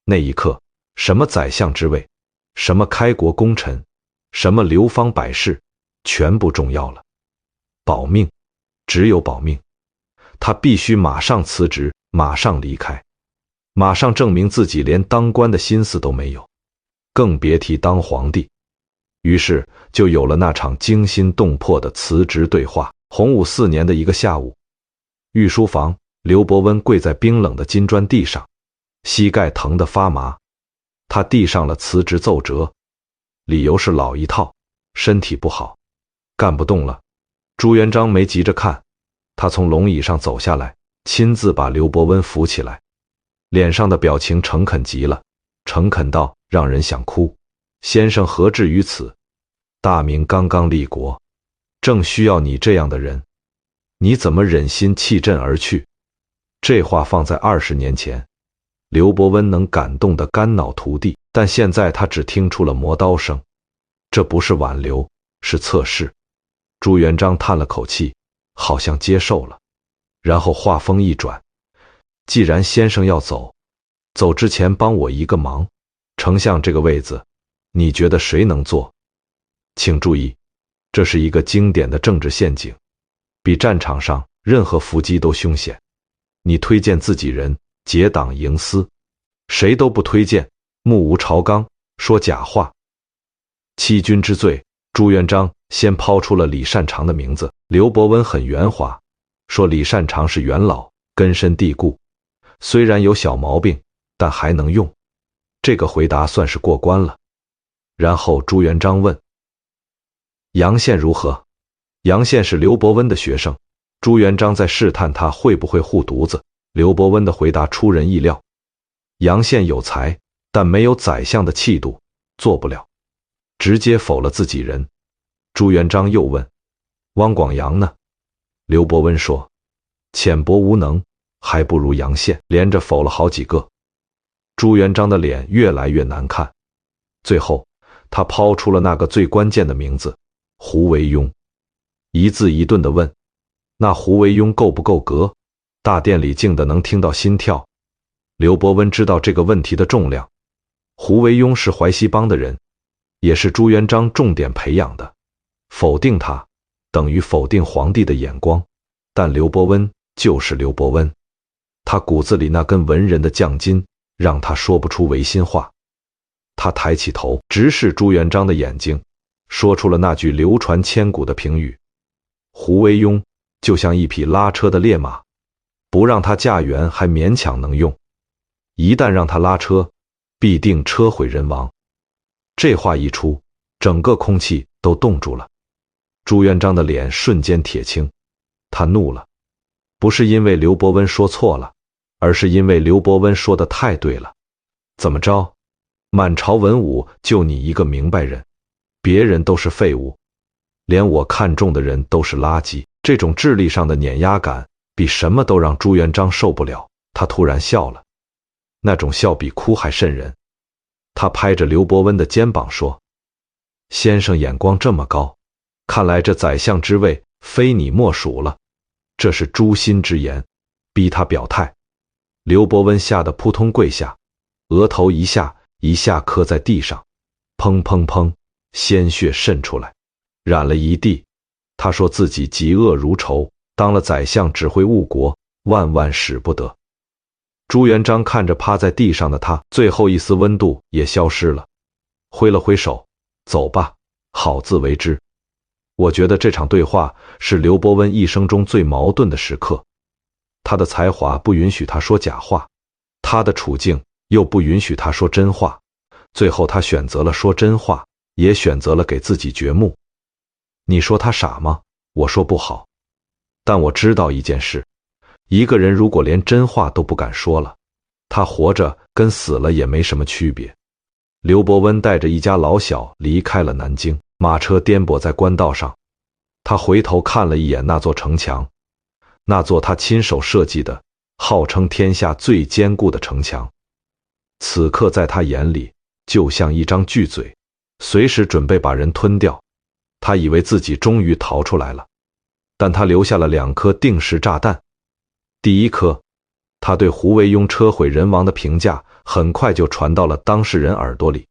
那一刻，什么宰相之位，什么开国功臣，什么流芳百世，全不重要了。保命，只有保命。他必须马上辞职，马上离开，马上证明自己连当官的心思都没有，更别提当皇帝。于是就有了那场惊心动魄的辞职对话。洪武4年的一个下午，御书房，刘伯温跪在冰冷的金砖地上，膝盖疼得发麻。他递上了辞职奏折，理由是老一套，身体不好，干不动了。朱元璋没急着看，他从龙椅上走下来，亲自把刘伯温扶起来，脸上的表情诚恳极了，诚恳到让人想哭。先生何至于此？大明刚刚立国，正需要你这样的人，你怎么忍心弃朕而去？这话放在20年前，刘伯温能感动得肝脑涂地，但现在他只听出了磨刀声。这不是挽留，是测试。朱元璋叹了口气，好像接受了，然后话锋一转，既然先生要走，走之前帮我一个忙，丞相这个位子，你觉得谁能做？请注意，这是一个经典的政治陷阱，比战场上任何伏击都凶险。你推荐自己人，结党营私，谁都不推荐，目无朝纲，说假话。欺君之罪，朱元璋先抛出了李善长的名字。刘伯温很圆滑，说李善长是元老，根深蒂固，虽然有小毛病，但还能用。这个回答算是过关了。然后朱元璋问：杨宪如何？杨宪是刘伯温的学生，朱元璋在试探他会不会护犊子。刘伯温的回答出人意料：杨宪有才，但没有宰相的气度，做不了。直接否了自己人。朱元璋又问：汪广洋呢？刘伯温说：浅薄无能，还不如杨宪。连着否了好几个。朱元璋的脸越来越难看，最后他抛出了那个最关键的名字：胡惟庸。一字一顿地问：那胡惟庸够不够格？大殿里静得能听到心跳。刘伯温知道这个问题的重量。胡惟庸是淮西帮的人，也是朱元璋重点培养的，否定他等于否定皇帝的眼光。但刘伯温就是刘伯温，他骨子里那根文人的犟筋让他说不出违心话。他抬起头直视朱元璋的眼睛，说出了那句流传千古的评语：胡惟庸就像一匹拉车的烈马，不让他驾辕还勉强能用，一旦让他拉车，必定车毁人亡。这话一出，整个空气都冻住了。朱元璋的脸瞬间铁青，他怒了，不是因为刘伯温说错了，而是因为刘伯温说的太对了。怎么着？满朝文武就你一个明白人，别人都是废物，连我看中的人都是垃圾。这种智力上的碾压感，比什么都让朱元璋受不了。他突然笑了，那种笑比哭还瘆人。他拍着刘伯温的肩膀说：先生眼光这么高，看来这宰相之位非你莫属了。这是诛心之言，逼他表态。刘伯温吓得扑通跪下，额头一下一下磕在地上，砰砰砰，鲜血渗出来，染了一地。他说自己嫉恶如仇，当了宰相只会误国，万万使不得。朱元璋看着趴在地上的他，最后一丝温度也消失了，挥了挥手：走吧，好自为之。我觉得这场对话是刘伯温一生中最矛盾的时刻。他的才华不允许他说假话，他的处境又不允许他说真话，最后他选择了说真话，也选择了给自己掘墓。你说他傻吗？我说不好，但我知道一件事，一个人如果连真话都不敢说了，他活着跟死了也没什么区别。刘伯温带着一家老小离开了南京，马车颠簸在官道上，他回头看了一眼那座城墙，那座他亲手设计的，号称天下最坚固的城墙，此刻在他眼里就像一张巨嘴，随时准备把人吞掉。他以为自己终于逃出来了，但他留下了2颗定时炸弹。第一颗，他对胡惟庸车毁人亡的评价很快就传到了当事人耳朵里。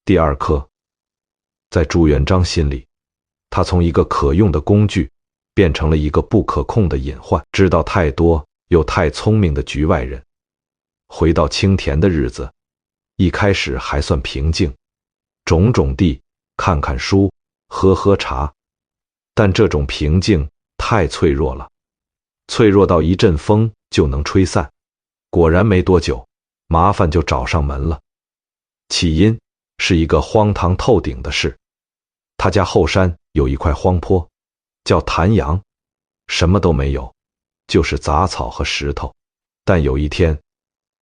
第二颗，在朱元璋心里，他从一个可用的工具变成了一个不可控的隐患，知道太多又太聪明的局外人。回到清甜的日子，一开始还算平静，种种地，看看书，喝喝茶，但这种平静太脆弱了，脆弱到一阵风就能吹散。果然没多久，麻烦就找上门了。起因是一个荒唐透顶的事。他家后山有一块荒坡，叫潭阳，什么都没有，就是杂草和石头。但有一天，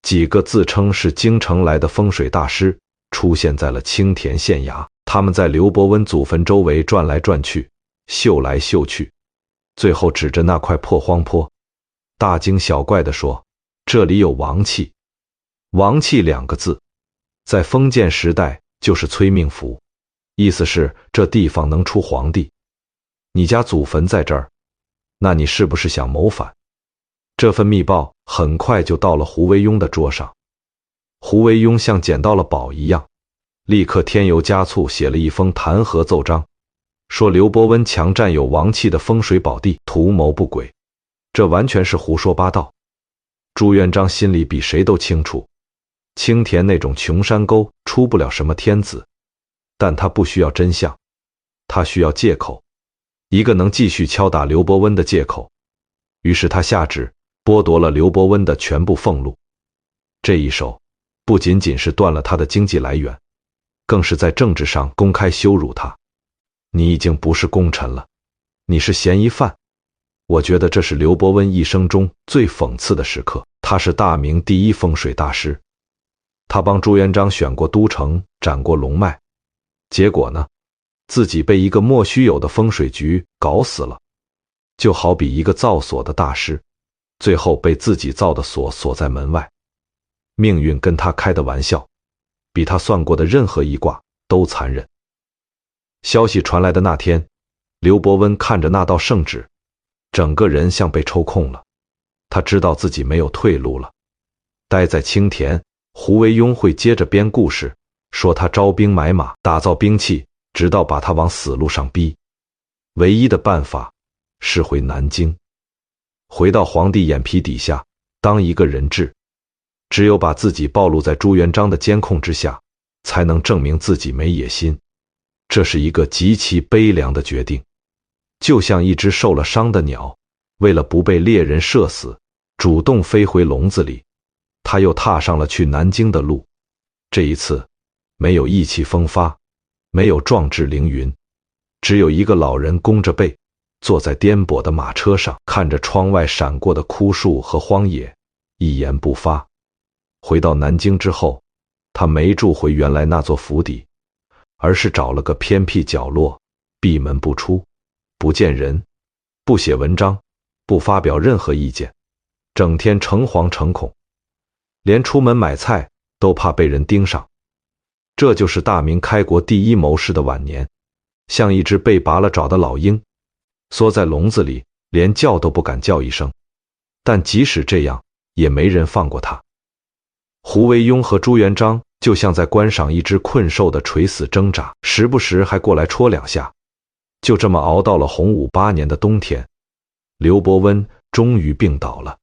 几个自称是京城来的风水大师出现在了青田县衙。他们在刘伯温祖坟周围转来转去，嗅来嗅去，最后指着那块破荒坡，大惊小怪地说：这里有王气。王气2个字，在封建时代就是催命符，意思是这地方能出皇帝。你家祖坟在这儿，那你是不是想谋反？这份密报很快就到了胡惟庸的桌上。胡惟庸像捡到了宝一样，立刻添油加醋写了一封弹劾奏章，说刘伯温强占有王气的风水宝地，图谋不轨。这完全是胡说八道。朱元璋心里比谁都清楚，青田那种穷山沟出不了什么天子，但他不需要真相，他需要借口，一个能继续敲打刘伯温的借口。于是他下旨剥夺了刘伯温的全部俸禄。这一手不仅仅是断了他的经济来源，更是在政治上公开羞辱他。你已经不是功臣了，你是嫌疑犯。我觉得这是刘伯温一生中最讽刺的时刻。他是大明第一风水大师，他帮朱元璋选过都城，斩过龙脉，结果呢，自己被一个莫须有的风水局搞死了。就好比一个造锁的大师，最后被自己造的锁锁在门外。命运跟他开的玩笑，比他算过的任何一卦都残忍。消息传来的那天，刘伯温看着那道圣旨，整个人像被抽空了。他知道自己没有退路了。待在青田，胡惟庸会接着编故事，说他招兵买马，打造兵器，直到把他往死路上逼。唯一的办法是回南京，回到皇帝眼皮底下当一个人质。只有把自己暴露在朱元璋的监控之下，才能证明自己没野心。这是一个极其悲凉的决定，就像一只受了伤的鸟，为了不被猎人射死，主动飞回笼子里。他又踏上了去南京的路。这一次，没有意气风发，没有壮志凌云，只有一个老人弓着背，坐在颠簸的马车上，看着窗外闪过的枯树和荒野，一言不发。回到南京之后，他没住回原来那座府邸，而是找了个偏僻角落，闭门不出，不见人，不写文章，不发表任何意见，整天诚惶诚恐，连出门买菜都怕被人盯上。这就是大明开国第一谋士的晚年，像一只被拔了爪的老鹰，缩在笼子里，连叫都不敢叫一声。但即使这样，也没人放过他。胡惟庸和朱元璋就像在观赏一只困兽的垂死挣扎，时不时还过来戳2下。就这么熬到了洪武8年的冬天，刘伯温终于病倒了，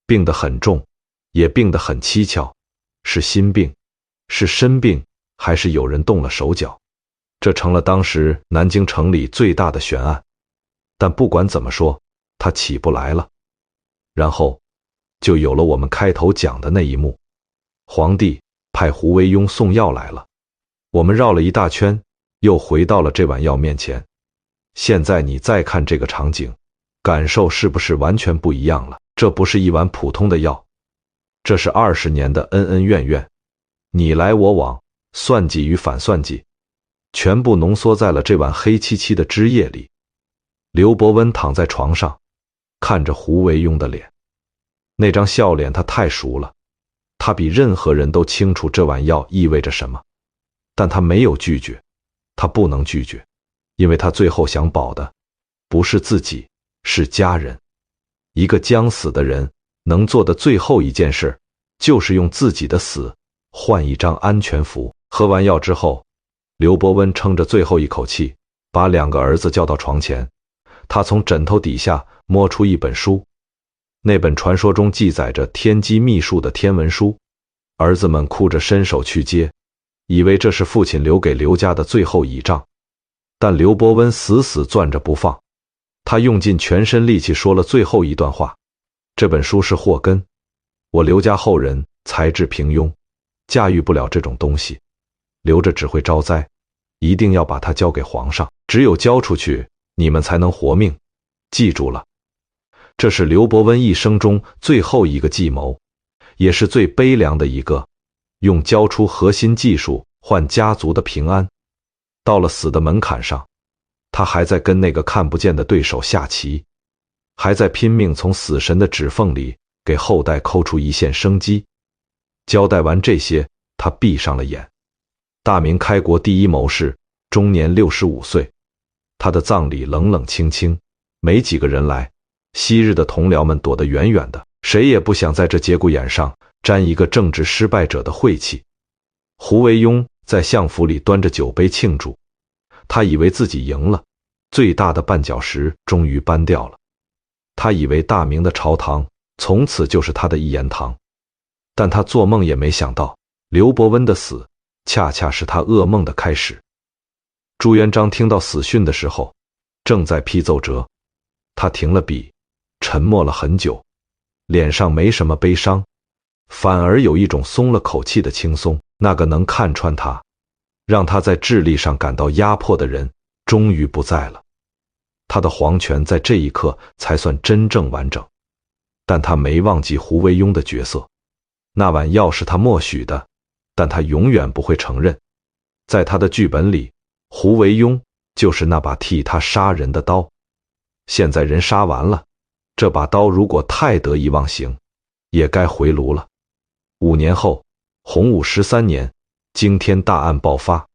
病得很重，也病得很蹊跷，是心病，是身病，还是有人动了手脚？这成了当时南京城里最大的悬案。但不管怎么说，他起不来了。然后就有了我们开头讲的那一幕。皇帝派胡惟庸送药来了，我们绕了一大圈，又回到了这碗药面前。现在你再看这个场景，感受是不是完全不一样了？这不是一碗普通的药，这是20年的恩恩怨怨，你来我往，算计与反算计，全部浓缩在了这碗黑漆漆的汁液里。刘伯温躺在床上，看着胡惟庸的脸，那张笑脸他太熟了。他比任何人都清楚这碗药意味着什么，但他没有拒绝，他不能拒绝，因为他最后想保的不是自己，是家人。一个将死的人能做的最后一件事，就是用自己的死换一张安全符。喝完药之后，刘伯温撑着最后一口气，把2个儿子叫到床前。他从枕头底下摸出一本书，那本传说中记载着天机秘术的天文书。儿子们哭着伸手去接，以为这是父亲留给刘家的最后倚仗。但刘伯温死死攥着不放，他用尽全身力气说了最后一段话：这本书是祸根，我刘家后人才智平庸，驾驭不了这种东西，留着只会招灾，一定要把它交给皇上，只有交出去，你们才能活命，记住了。这是刘伯温一生中最后一个计谋，也是最悲凉的一个，用交出核心技术换家族的平安。到了死的门槛上，他还在跟那个看不见的对手下棋，还在拼命从死神的指缝里给后代抠出一线生机。交代完这些，他闭上了眼。大明开国第一谋士，终年65岁。他的葬礼冷冷清清，没几个人来。昔日的同僚们躲得远远的，谁也不想在这节骨眼上沾一个政治失败者的晦气。胡惟庸在相府里端着酒杯庆祝，他以为自己赢了，最大的绊脚石终于搬掉了。他以为大明的朝堂从此就是他的一言堂，但他做梦也没想到，刘伯温的死恰恰是他噩梦的开始。朱元璋听到死讯的时候，正在批奏折，他停了笔，沉默了很久，脸上没什么悲伤，反而有一种松了口气的轻松。那个能看穿他，让他在智力上感到压迫的人，终于不在了。他的皇权在这一刻才算真正完整。但他没忘记胡惟庸的角色，那碗药是他默许的，但他永远不会承认。在他的剧本里，胡惟庸就是那把替他杀人的刀。现在人杀完了，这把刀如果太得意忘形，也该回炉了。5年后，洪武13年，惊天大案爆发，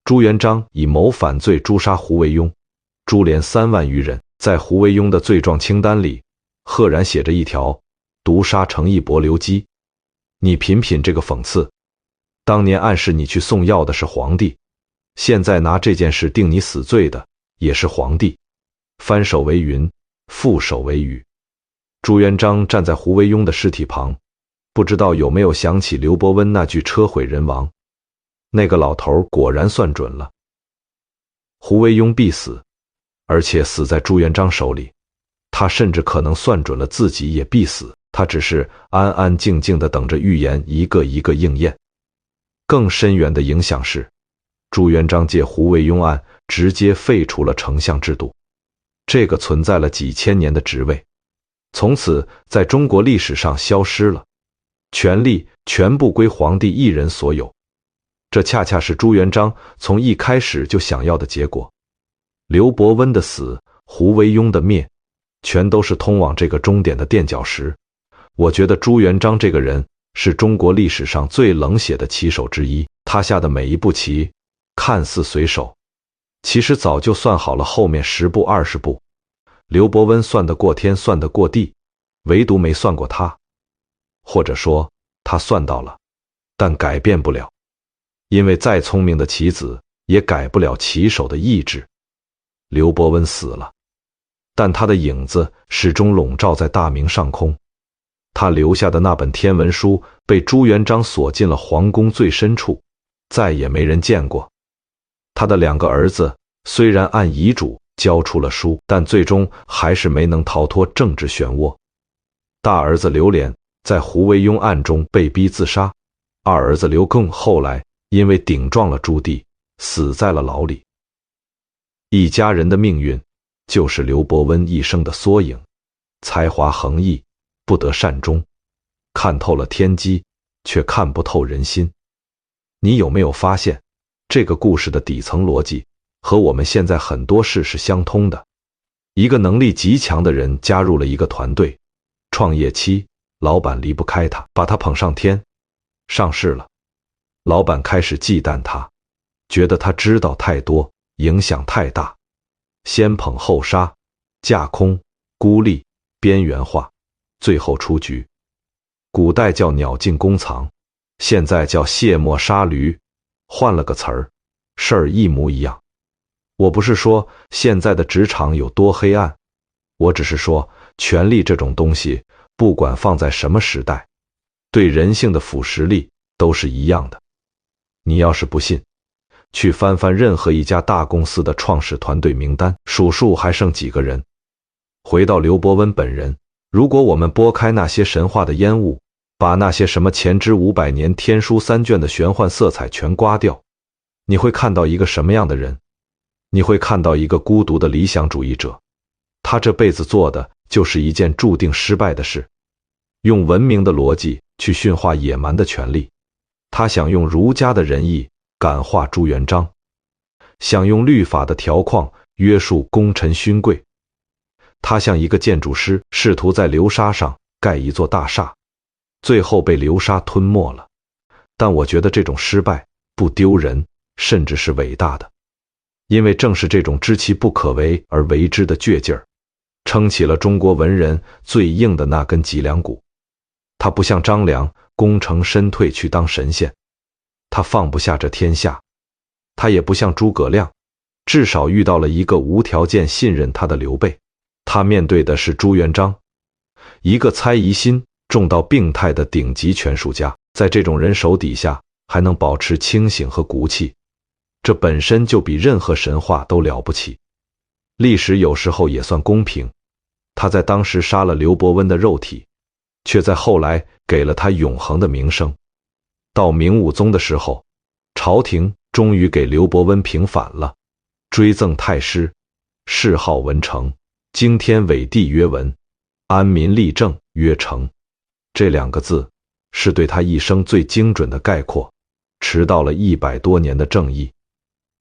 朱元璋以谋反罪诛杀胡惟庸，株连3万余人。在胡惟庸的罪状清单里，赫然写着一条：毒杀程义伯、刘基。你品品这个讽刺，当年暗示你去送药的是皇帝，现在拿这件事定你死罪的也是皇帝。翻手为云，覆手为雨。朱元璋站在胡惟庸的尸体旁，不知道有没有想起刘伯温那句车毁人亡。那个老头果然算准了，胡惟庸必死，而且死在朱元璋手里。他甚至可能算准了自己也必死，他只是安安静静地等着预言一个一个应验。更深远的影响是，朱元璋借胡惟庸案直接废除了丞相制度，这个存在了几千年的职位，从此在中国历史上消失了，权力全部归皇帝一人所有。这恰恰是朱元璋从一开始就想要的结果。刘伯温的死，胡惟庸的灭，全都是通往这个终点的垫脚石。我觉得朱元璋这个人是中国历史上最冷血的棋手之一，他下的每一步棋看似随手，其实早就算好了后面10步20步。刘伯温算得过天，算得过地，唯独没算过他。或者说他算到了，但改变不了，因为再聪明的棋子也改不了棋手的意志。刘伯温死了，但他的影子始终笼罩在大明上空。他留下的那本天文书被朱元璋锁进了皇宫最深处，再也没人见过。他的2个儿子虽然按遗嘱交出了书，但最终还是没能逃脱政治漩涡。大儿子刘琏在胡惟庸案中被逼自杀，二儿子刘更后来因为顶撞了朱棣，死在了牢里。一家人的命运就是刘伯温一生的缩影，才华横溢，不得善终，看透了天机，却看不透人心。你有没有发现，这个故事的底层逻辑和我们现在很多事是相通的？一个能力极强的人加入了一个团队，创业期，老板离不开他，把他捧上天，上市了，老板开始忌惮他，觉得他知道太多，影响太大，先捧后杀，架空、孤立、边缘化，最后出局。古代叫鸟尽弓藏，现在叫卸磨杀驴，换了个词儿，事儿一模一样。我不是说现在的职场有多黑暗，我只是说权力这种东西，不管放在什么时代，对人性的腐蚀力都是一样的。你要是不信，去翻翻任何一家大公司的创始团队名单，数数还剩几个人。回到刘伯温本人，如果我们拨开那些神话的烟雾，把那些什么前知500年天书3卷的玄幻色彩全刮掉，你会看到一个什么样的人？你会看到一个孤独的理想主义者，他这辈子做的就是一件注定失败的事，用文明的逻辑去驯化野蛮的权力。他想用儒家的仁义感化朱元璋，想用律法的条框约束功臣勋贵。他像一个建筑师，试图在流沙上盖一座大厦，最后被流沙吞没了。但我觉得这种失败不丢人，甚至是伟大的，因为正是这种知其不可为而为之的倔劲儿，撑起了中国文人最硬的那根脊梁骨。他不像张良功成身退去当神仙，他放不下这天下；他也不像诸葛亮，至少遇到了一个无条件信任他的刘备。他面对的是朱元璋，一个猜疑心重到病态的顶级权术家。在这种人手底下还能保持清醒和骨气，这本身就比任何神话都了不起。历史有时候也算公平，他在当时杀了刘伯温的肉体，却在后来给了他永恒的名声。到明武宗的时候，朝廷终于给刘伯温平反了，追赠太师，谥号文成，经天纬地曰文，安民立政曰成。这2个字是对他一生最精准的概括，迟到了100多年的正义。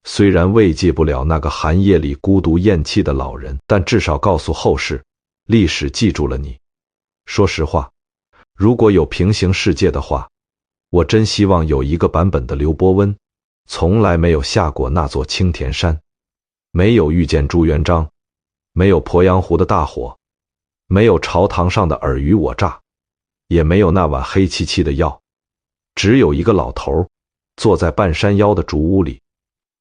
虽然慰藉不了那个寒夜里孤独咽气的老人，但至少告诉后世，历史记住了你。说实话，如果有平行世界的话，我真希望有一个版本的刘伯温，从来没有下过那座青田山，没有遇见朱元璋，没有鄱阳湖的大火，没有朝堂上的尔虞我诈，也没有那碗黑漆漆的药，只有一个老头坐在半山腰的竹屋里，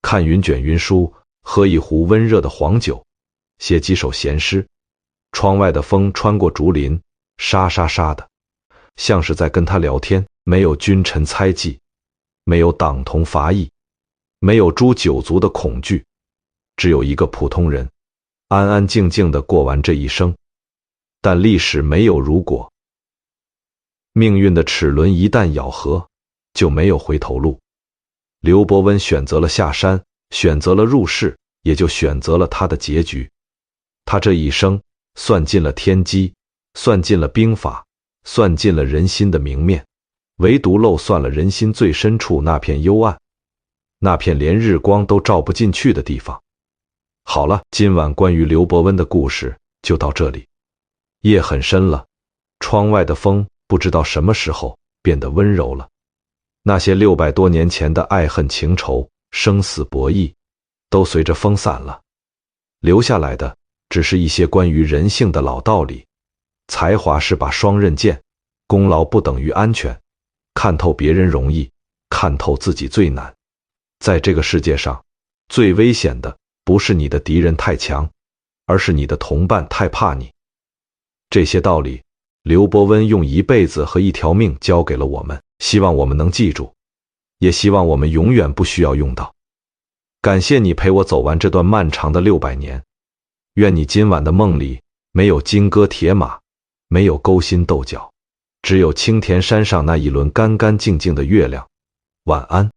看云卷云舒，喝一壶温热的黄酒，写几首闲诗。窗外的风穿过竹林，沙沙沙的，像是在跟他聊天。没有君臣猜忌，没有党同伐异，没有诛九族的恐惧，只有一个普通人，安安静静地过完这一生。但历史没有如果，命运的齿轮一旦咬合，就没有回头路。刘伯温选择了下山，选择了入仕，也就选择了他的结局。他这一生算尽了天机，算尽了兵法，算尽了人心的明面，唯独漏算了人心最深处那片幽暗，那片连日光都照不进去的地方。好了，今晚关于刘伯温的故事就到这里。夜很深了，窗外的风不知道什么时候变得温柔了。那些600多年前的爱恨情仇、生死博弈，都随着风散了，留下来的只是一些关于人性的老道理。才华是把双刃剑，功劳不等于安全。看透别人容易，看透自己最难。在这个世界上，最危险的不是你的敌人太强，而是你的同伴太怕你。这些道理，刘伯温用一辈子和一条命教给了我们，希望我们能记住，也希望我们永远不需要用到。感谢你陪我走完这段漫长的600年，愿你今晚的梦里没有金戈铁马，没有勾心斗角，只有青田山上那一轮干干净净的月亮。晚安。